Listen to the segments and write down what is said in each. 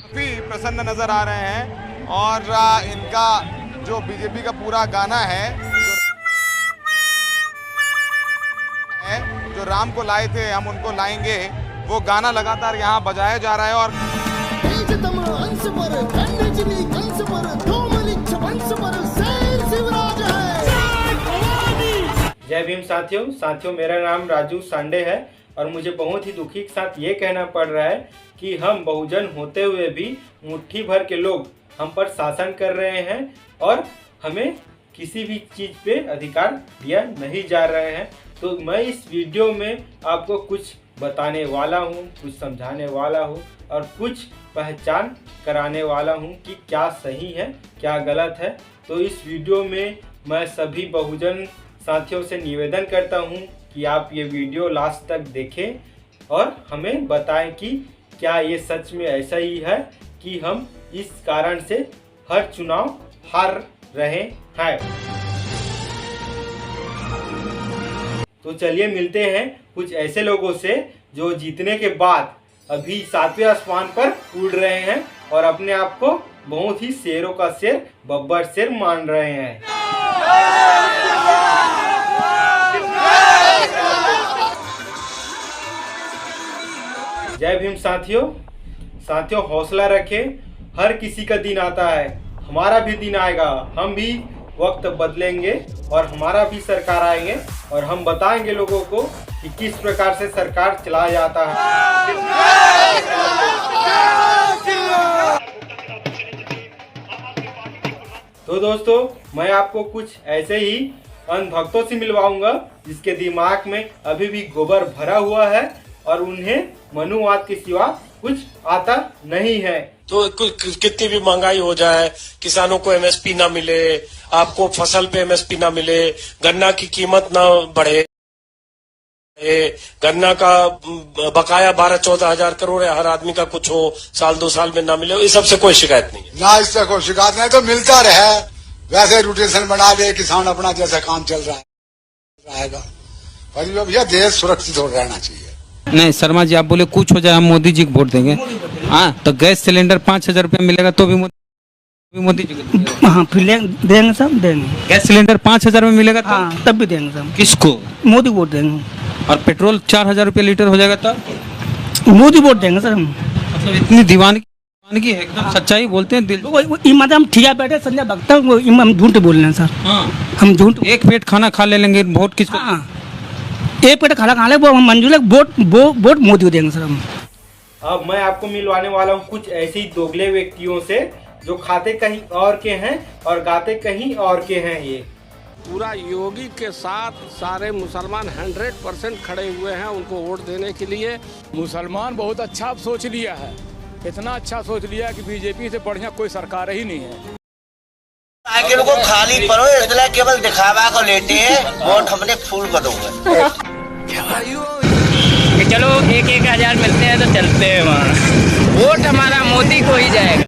काफी प्रसन्न नजर आ रहे हैं और इनका जो बीजेपी का पूरा गाना है जो राम को लाए थे हम उनको लाएंगे, वो गाना लगातार यहाँ बजाया जा रहा है। और जय भीम साथियों, मेरा नाम राजू सांडे है और मुझे बहुत ही दुखी के साथ ये कहना पड़ रहा है कि हम बहुजन होते हुए भी मुट्ठी भर के लोग हम पर शासन कर रहे हैं और हमें किसी भी चीज़ पे अधिकार दिया नहीं जा रहे हैं। तो मैं इस वीडियो में आपको कुछ बताने वाला हूँ, कुछ समझाने वाला हूँ और कुछ पहचान कराने वाला हूँ कि क्या सही है क्या गलत है। तो इस वीडियो में मैं सभी बहुजन साथियों से निवेदन करता हूँ कि आप ये वीडियो लास्ट तक देखें और हमें बताएं कि क्या ये सच में ऐसा ही है कि हम इस कारण से हर चुनाव हार रहे हैं। तो चलिए मिलते हैं कुछ ऐसे लोगों से जो जीतने के बाद अभी 7वें आसमान पर उड़ रहे हैं और अपने आप को बहुत ही शेरों का शेर, बब्बर शेर मान रहे हैं। जय भीम साथियों, हौसला रखें। हर किसी का दिन आता है, हमारा भी दिन आएगा। हम भी वक्त बदलेंगे और हमारा भी सरकार आएंगे और हम बताएंगे लोगों को कि किस प्रकार से सरकार चलाया जाता है। तो दोस्तों, मैं आपको कुछ ऐसे ही अंधभक्तों से मिलवाऊंगा जिसके दिमाग में अभी भी गोबर भरा हुआ है और उन्हें मनुवाद के सिवा कुछ आता नहीं है। तो कितनी भी महंगाई हो जाए, किसानों को एमएसपी ना मिले, आपको फसल पे एमएसपी ना मिले, गन्ना की कीमत ना बढ़े, गन्ना का बकाया 12-14 हजार करोड़ है, हर आदमी का कुछ हो, साल 2 साल में ना मिले, इस सबसे कोई शिकायत नहीं है। ना इससे कोई शिकायत नहीं, तो मिलता रहे, वैसे रोटेशन बना ले, किसान अपना जैसा काम चल रहा है रहेगा। पर भैया देश सुरक्षित हो रहना चाहिए। नहीं शर्मा जी, आप बोले कुछ हो जाए हम मोदी जी को वोट देंगे। हाँ, तो गैस सिलेंडर 5,000 रुपया मिलेगा तो भी मोदी जी को। हाँ, फिर देंगे सब देंगे। गैस सिलेंडर 5,000 में मिलेगा तो? हाँ, तब भी देंगे सब। किसको? मोदी वोट देंगे। और पेट्रोल 4,000 रुपया लीटर हो जाएगा तो मोदी वोट देंगे सर हम। मतलब इतनी दीवानगी है, एकदम सच्चाई बोलते हैं दिल। हम ठीक है बैठे संजय भक्ता, हम झूठ बोल रहे हैं सर। हाँ, हम झूठ। एक पेट खाना खा ले लेंगे, वोट किसको? हाँ, एक पेट खाना खा ले वो हम मंजूर है, वोट मोदी को देंगे सर हम। अब मैं आपको मिलवाने वाला हूँ कुछ ऐसे ही दोगले व्यक्तियों से जो खाते कहीं और के हैं और गाते कहीं और के हैं। ये पूरा योगी के साथ सारे मुसलमान 100% खड़े हुए हैं उनको वोट देने के लिए। मुसलमान बहुत अच्छा सोच लिया है, इतना अच्छा सोच लिया कि बीजेपी से बढ़िया कोई सरकार ही नहीं है। साइकिल को खाली पड़ो, इसलिए केवल दिखावा को लेते हैं, वोट हमने फुल कर दूंगा। चलो 1-1 हजार मिलते हैं तो चलते हैं वहाँ। वोट हमारा मोदी को ही जाएगा।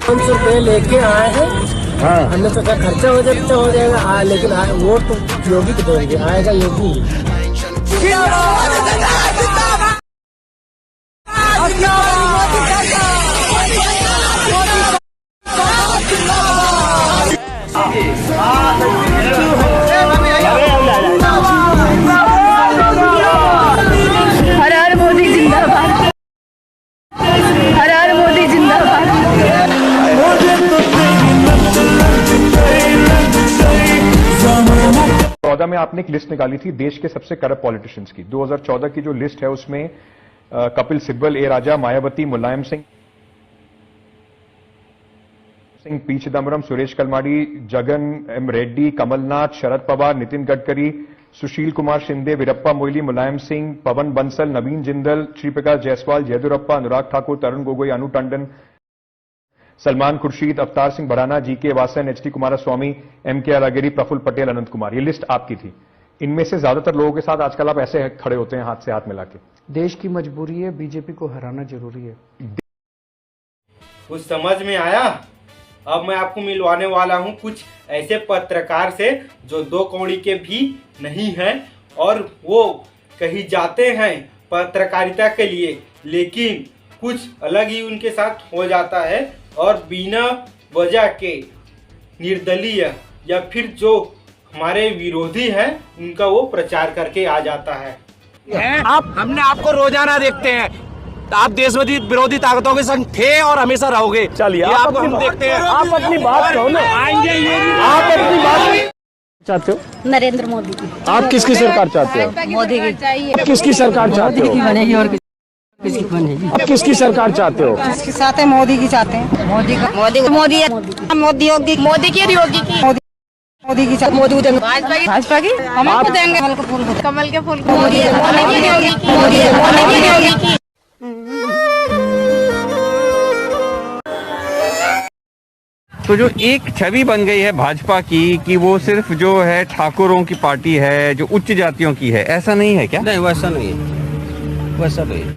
500 रुपये लेके आए हैं। हाँ, हमने तो खर्चा हो जाएगा, लेकिन वोट तो योगी को देंगे, आएगा योगी। हर हर मोदी जिंदाबाद, हर हर मोदी जिंदाबाद। 2014 में आपने एक लिस्ट निकाली थी देश के सबसे करप्ट पॉलिटिशियंस की। 2014 की जो लिस्ट है उसमें Kapil Sibal, A Raja, Mayawati, Mulayam Singh, P Chidambaram, Suresh Kalmadi, Jagan M Reddy, Kamalnath, Sharad Pawar, Nitin Gadkari, Sushil Kumar Shinde, Veerappa Moily, Mulayam Singh, Pawan Bansal, Naveen Jindal, Sriprakash Jaiswal, Yeddyurappa, Anurag Thakur, Tarun Gogoi, Anu Tandon, Salman Khurshid, Avtar Singh Bhadana, G K Vasan, H D Kumaraswamy, M K Alagiri, Praful Patel, Ananth Kumar. ये लिस्ट आपकी थी। इनमें से ज्यादातर लोगों के साथ आजकल आप ऐसे खड़े होते हैं हाथ से हाथ मिला के। देश की मजबूरी है, बीजेपी को हराना जरूरी है। कुछ समझ में आया? अब मैं आपको मिलवाने वाला हूं कुछ ऐसे पत्रकार से जो 2 कौड़ी के भी नहीं हैं और वो कहीं जाते हैं पत्रकारिता के लिए, लेकिन कुछ अलग ही उनके साथ हो जाता है और बिना वजह के निर्दलीय या फिर जो हमारे विरोधी हैं उनका वो प्रचार करके आ जाता है। आप हमने आपको रोजाना देखते हैं, आप देश विरोधी ताकतों के संग थे और हमेशा रहोगे। चलिए आप हम देखते हैं। आप अपनी बात कहो ना, आएंगे आप अपनी बात चाहते हो। नरेंद्र मोदी की। आप किसकी सरकार चाहते हो? मोदी की चाहिए। किसकी सरकार चाहते हो? बनेगी और किसकी बनेगी? आप किसकी सरकार चाहते हो? किसके साथ है? मोदी की चाहते हैं। मोदी का मोदी मोदी मोदी योगी मोदी की योगी की मोदी की मोदी को देंगे। भाजपा की कमल को देंगे। कमल के फूल मोदी योगी की मोदी योगी की। तो जो एक छवि बन गई है भाजपा की कि वो सिर्फ जो है ठाकुरों की पार्टी है, जो उच्च जातियों की है, ऐसा नहीं है क्या? नहीं, वैसा नहीं है, वैसा नहीं है।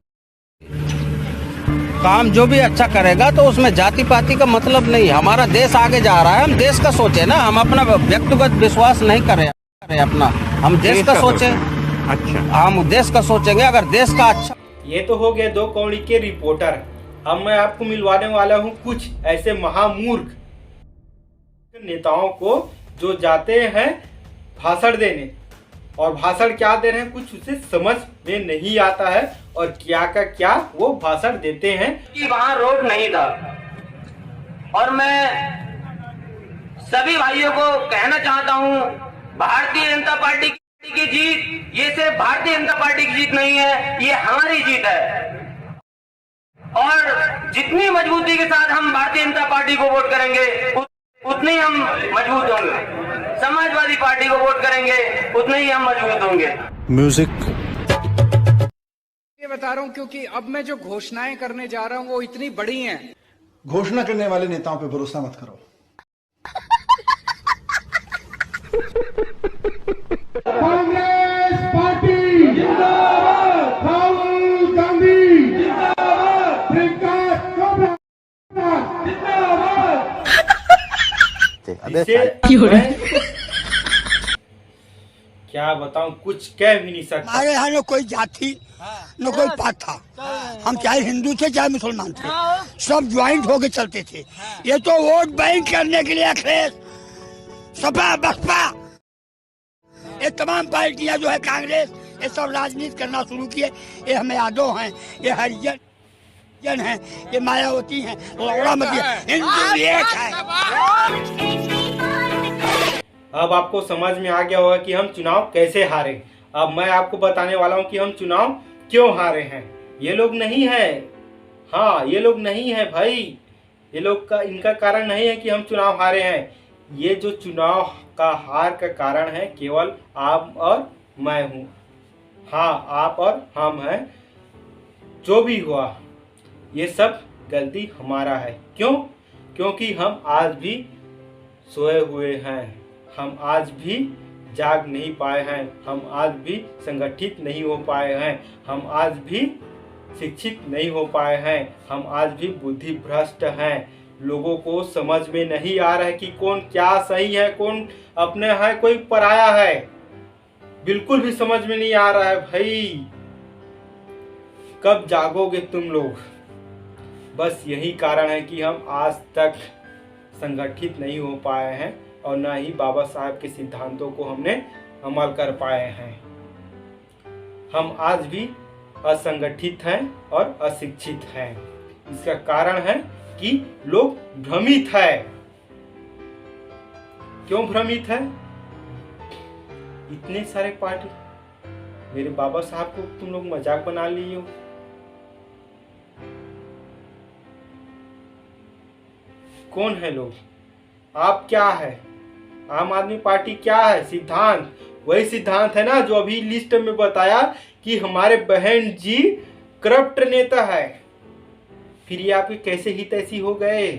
काम जो भी अच्छा करेगा तो उसमें जाति पाति का मतलब नहीं। हमारा देश आगे जा रहा है, हम देश का सोचे ना, हम अपना व्यक्तिगत विश्वास नहीं करें अपना, हम देश का सोचे। अच्छा, हम देश का सोचेंगे अगर देश का अच्छा। ये तो हो गए दो कौड़ी के रिपोर्टर। अब मैं आपको मिलवाने वाला हूँ कुछ ऐसे महामूर्ख नेताओं को जो जाते हैं भाषण देने, और भाषण क्या दे रहे हैं कुछ उसे समझ में नहीं आता है, और क्या का क्या वो भाषण देते हैं कि वहां रोड नहीं था। और मैं सभी भाइयों को कहना चाहता हूं, भारतीय जनता पार्टी की जीत ये सिर्फ भारतीय जनता पार्टी की जीत नहीं है, ये हमारी जीत है। और जितनी मजबूती के साथ हम भारतीय जनता पार्टी को वोट करेंगे उतने हम मजबूत होंगे। समाजवादी पार्टी को वोट करेंगे उतने ही हम मजबूत होंगे। म्यूजिक ये बता रहा हूं क्योंकि अब मैं जो घोषणाएं करने जा रहा हूं वो इतनी बड़ी हैं। घोषणा करने वाले नेताओं पे भरोसा मत करो। कांग्रेस पार्टी जिंदाबाद, राहुल गांधी जिंदाबाद, प्रियंका चोपड़ा जिंदाबाद। क्या बताऊं, कुछ कह भी नहीं सकता। हमारे यहाँ न कोई जाति न कोई पात था, हम चाहे हिंदू थे चाहे मुसलमान थे, सब ज्वाइंट होके चलते थे। ये तो वोट बैंक करने के लिए अखिलेश, सपा, बसपा, ये तमाम पार्टियां जो है, कांग्रेस, ये सब राजनीति करना शुरू किए। ये हमें यादव हैं, ये हरिजन हैं, ये मायावती हैं, लौड़ामती है, हिंदू एक है। अब आपको समझ में आ गया होगा कि हम चुनाव कैसे हारे। अब मैं आपको बताने वाला हूं कि हम चुनाव क्यों हारे हैं। ये लोग नहीं है, हाँ ये लोग नहीं है भाई, ये लोग का इनका कारण नहीं है कि हम चुनाव हारे हैं। ये जो चुनाव का हार का कारण है केवल आप और मैं हूँ। हाँ, आप और हम हैं। जो भी हुआ ये सब गलती हमारा है। क्यों? क्योंकि हम आज भी सोए हुए हैं, हम आज भी जाग नहीं पाए हैं, हम आज भी संगठित नहीं हो पाए हैं, हम आज भी शिक्षित नहीं हो पाए हैं, हम आज भी बुद्धि भ्रष्ट हैं। लोगों को समझ में नहीं आ रहा है कि कौन क्या सही है, कौन अपने है, कोई पराया है, बिल्कुल भी समझ में नहीं आ रहा है भाई। कब जागोगे तुम लोग? बस यही कारण है कि हम आज तक संगठित नहीं हो पाए हैं और न ही बाबा साहब के सिद्धांतों को हमने अमल कर पाए हैं। हम आज भी असंगठित हैं और अशिक्षित हैं। इसका कारण है कि लोग भ्रमित है। क्यों भ्रमित है? इतने सारे पार्टी, मेरे बाबा साहब को तुम लोग मजाक बना लिए हो। कौन है लोग? आप क्या है? आम आदमी पार्टी क्या है? सिद्धांत वही सिद्धांत है ना जो अभी लिस्ट में बताया कि हमारे बहन जी करप्ट नेता है। फिर ये आपके कैसे ही तैसी हो गए?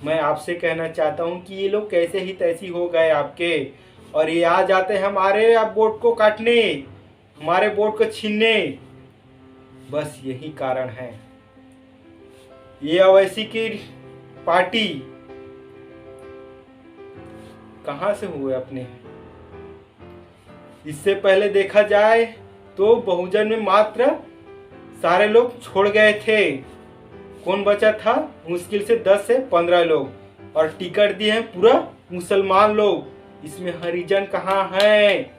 मैं आपसे कहना चाहता हूं कि ये लोग कैसे ही तैसी हो गए आपके, और ये आ जाते हैं हमारे आप वोट को काटने, हमारे वोट को छीनने। बस यही कारण है। ये अवैसी की पार्टी कहां से हुए अपने? इससे पहले देखा जाए तो बहुजन में मात्र सारे लोग छोड़ गए थे। कौन बचा था? मुश्किल से 10 से 15 लोग। और टिकट दिए हैं पूरा मुसलमान लोग। इसमें हरिजन कहाँ हैं?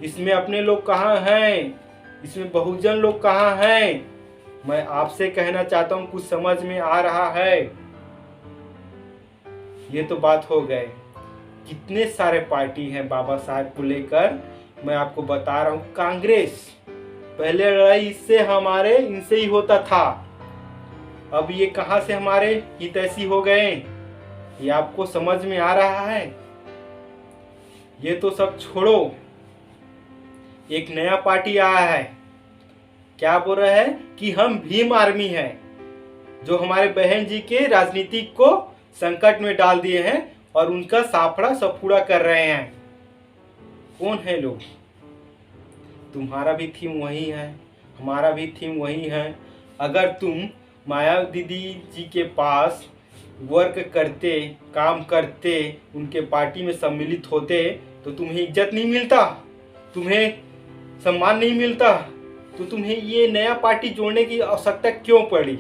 इसमें अपने लोग कहाँ हैं? इसमें बहुजन लोग कहाँ हैं? मैं आपसे कहना चाहता हूँ, कुछ समझ में आ रहा है? ये तो बात हो गए। कितने सारे पार्टी हैं बाबा साहब को लेकर, मैं आपको बता रहा हूँ। कांग्रेस, पहले लड़ाई इससे हमारे इनसे ही होता था, अब ये कहां से हमारे हितैषी हो गए? ये आपको समझ में आ रहा है? ये तो सब छोड़ो, एक नया पार्टी आया है। क्या बोल रहा है कि हम भीम आर्मी हैं, जो हमारे बहन जी के राजनीति को संकट में डाल दिए हैं और उनका साफड़ा सफूड़ा कर रहे हैं। कौन है लोग? तुम्हारा भी थीम वही है, हमारा भी थीम वही है। अगर तुम माया दीदी जी के पास वर्क करते, काम करते, उनके पार्टी में सम्मिलित होते, तो तुम्हें इज्जत नहीं मिलता, तुम्हें सम्मान नहीं मिलता, तो तुम्हें ये नया पार्टी जोड़ने की आवश्यकता क्यों पड़ी?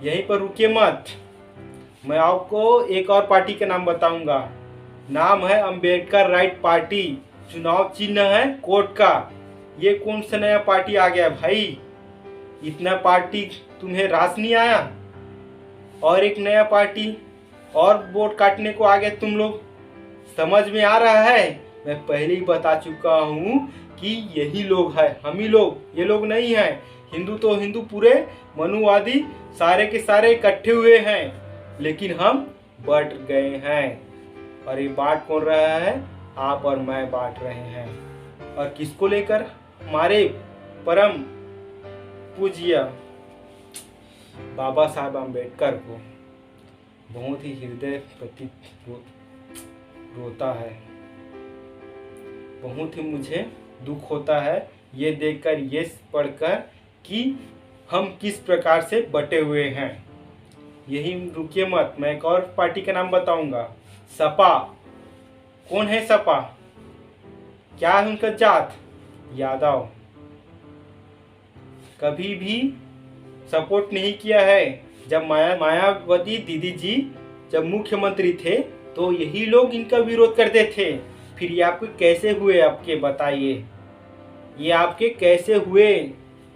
यहीं पर रुकिए मत, मैं आपको एक और पार्टी का नाम बताऊंगा। नाम है अंबेडकर राइट पार्टी। चुनाव चिन्ह है कोर्ट का। ये कौन सा नया पार्टी आ गया भाई? इतना पार्टी तुम्हें रास नहीं आया? और एक नया पार्टी और वोट काटने को आ गए तुम लोग। समझ में आ रहा है? मैं पहले ही बता चुका हूँ कि यही लोग हैं, हम ही लोग, ये लोग नहीं हैं। हिंदू तो हिंदू, पूरे मनुवादी सारे के सारे इकट्ठे हुए हैं, लेकिन हम बट गए हैं। और ये बांट कौन रहा है? आप और मैं बांट रहे हैं। और किसको लेकर? हमारे परम पूज्य बाबा साहब अम्बेडकर को। बहुत ही हृदय प्रतीत रोता है, बहुत ही मुझे दुख होता है ये देखकर, ये पढ़कर कि हम किस प्रकार से बटे हुए हैं। यही रुकिए मत, मैं एक और पार्टी का नाम बताऊंगा, सपा। कौन है सपा? क्या है उनका जात? यादव। कभी भी सपोर्ट नहीं किया है। जब मायावती दीदी जी जब मुख्यमंत्री थे तो यही लोग इनका विरोध करते थे। फिर ये आपके कैसे हुए? आपके बताइए, ये आपके कैसे हुए?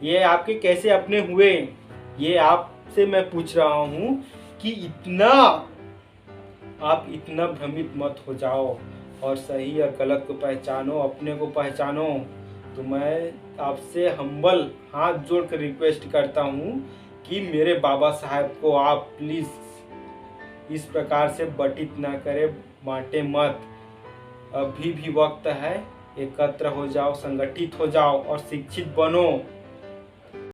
ये आपके कैसे अपने हुए? ये आपसे मैं पूछ रहा हूँ कि आप इतना भ्रमित मत हो जाओ और सही और गलत को पहचानो, अपने को पहचानो। तो मैं आपसे हम्बल हाथ जोड़कर रिक्वेस्ट करता हूँ कि मेरे बाबा साहब को आप प्लीज़ इस प्रकार से बटित ना करें, बांटे मत। अभी भी वक्त है, एकत्र हो जाओ, संगठित हो जाओ और शिक्षित बनो।